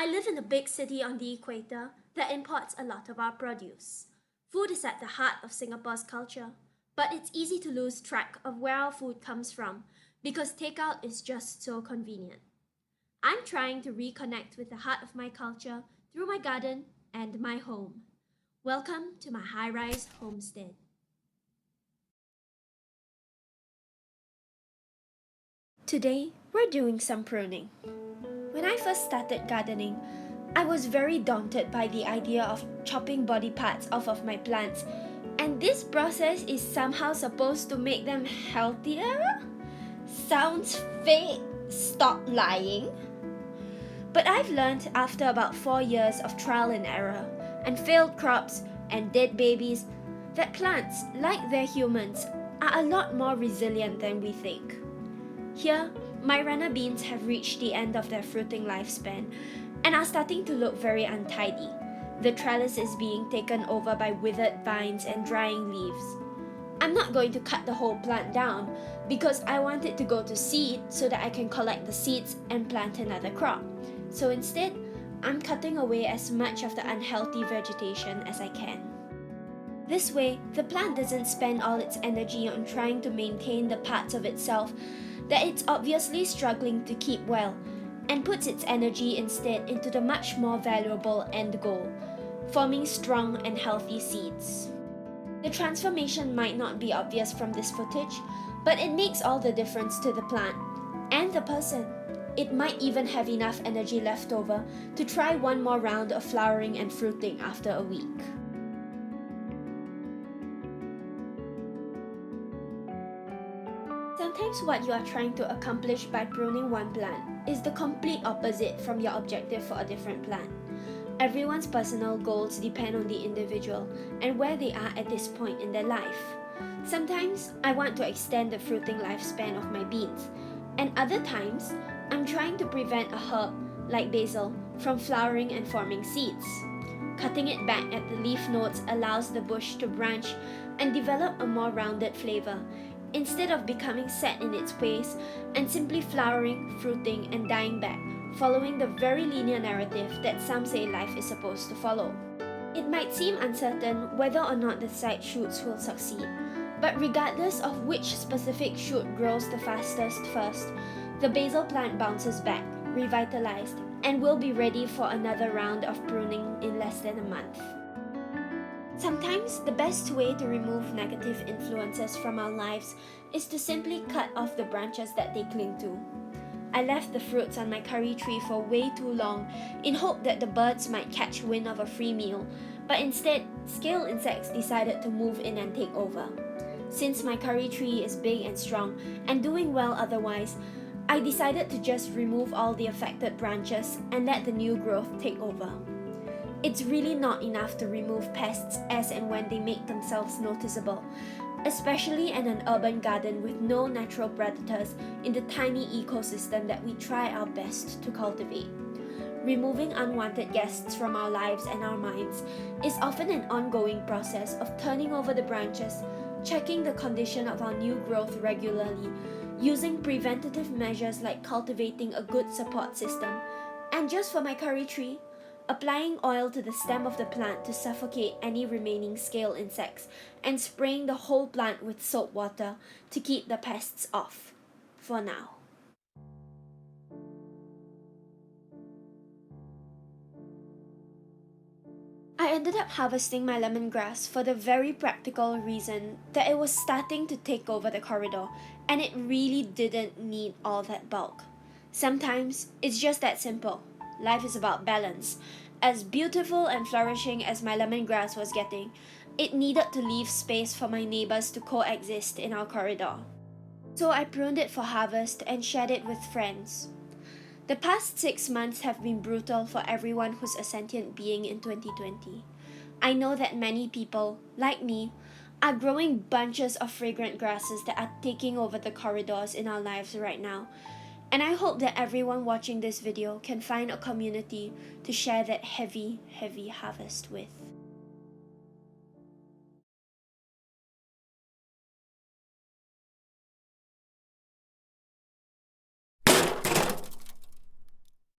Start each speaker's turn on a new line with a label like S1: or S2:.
S1: I live in a big city on the equator that imports a lot of our produce. Food is at the heart of Singapore's culture, but it's easy to lose track of where our food comes from because takeout is just so convenient. I'm trying to reconnect with the heart of my culture through my garden and my home. Welcome to my high-rise homestead. Today, we're doing some pruning. When I first started gardening, I was very daunted by the idea of chopping body parts off of my plants, and this process is somehow supposed to make them healthier? Sounds fake. Stop lying. But I've learned after about 4 years of trial and error, and failed crops and dead babies, that plants, like their humans, are a lot more resilient than we think. Here, my runner beans have reached the end of their fruiting lifespan and are starting to look very untidy. The trellis is being taken over by withered vines and drying leaves. I'm not going to cut the whole plant down because I want it to go to seed so that I can collect the seeds and plant another crop. So instead, I'm cutting away as much of the unhealthy vegetation as I can. This way, the plant doesn't spend all its energy on trying to maintain the parts of itself that it's obviously struggling to keep well, and puts its energy instead into the much more valuable end goal, forming strong and healthy seeds. The transformation might not be obvious from this footage, but it makes all the difference to the plant and the person. It might even have enough energy left over to try one more round of flowering and fruiting after a week. Sometimes what you are trying to accomplish by pruning one plant is the complete opposite from your objective for a different plant. Everyone's personal goals depend on the individual and where they are at this point in their life. Sometimes I want to extend the fruiting lifespan of my beans, and other times I'm trying to prevent a herb, like basil, from flowering and forming seeds. Cutting it back at the leaf nodes allows the bush to branch and develop a more rounded flavor, instead of becoming set in its ways and simply flowering, fruiting, and dying back, following the very linear narrative that some say life is supposed to follow. It might seem uncertain whether or not the side shoots will succeed, but regardless of which specific shoot grows the fastest first, the basil plant bounces back, revitalized, and will be ready for another round of pruning in less than a month. Sometimes the best way to remove negative influences from our lives is to simply cut off the branches that they cling to. I left the fruits on my curry tree for way too long in hope that the birds might catch wind of a free meal, but instead, scale insects decided to move in and take over. Since my curry tree is big and strong and doing well otherwise, I decided to just remove all the affected branches and let the new growth take over. It's really not enough to remove pests as and when they make themselves noticeable, especially in an urban garden with no natural predators in the tiny ecosystem that we try our best to cultivate. Removing unwanted guests from our lives and our minds is often an ongoing process of turning over the branches, checking the condition of our new growth regularly, using preventative measures like cultivating a good support system, and just for my curry tree, applying oil to the stem of the plant to suffocate any remaining scale insects, and spraying the whole plant with soap water to keep the pests off. For now. I ended up harvesting my lemongrass for the very practical reason that it was starting to take over the corridor, and it really didn't need all that bulk. Sometimes it's just that simple. Life is about balance. As beautiful and flourishing as my lemongrass was getting, it needed to leave space for my neighbors to coexist in our corridor. So I pruned it for harvest and shared it with friends. The past 6 months have been brutal for everyone who's a sentient being in 2020. I know that many people, like me, are growing bunches of fragrant grasses that are taking over the corridors in our lives right now. And I hope that everyone watching this video can find a community to share that heavy, heavy harvest with.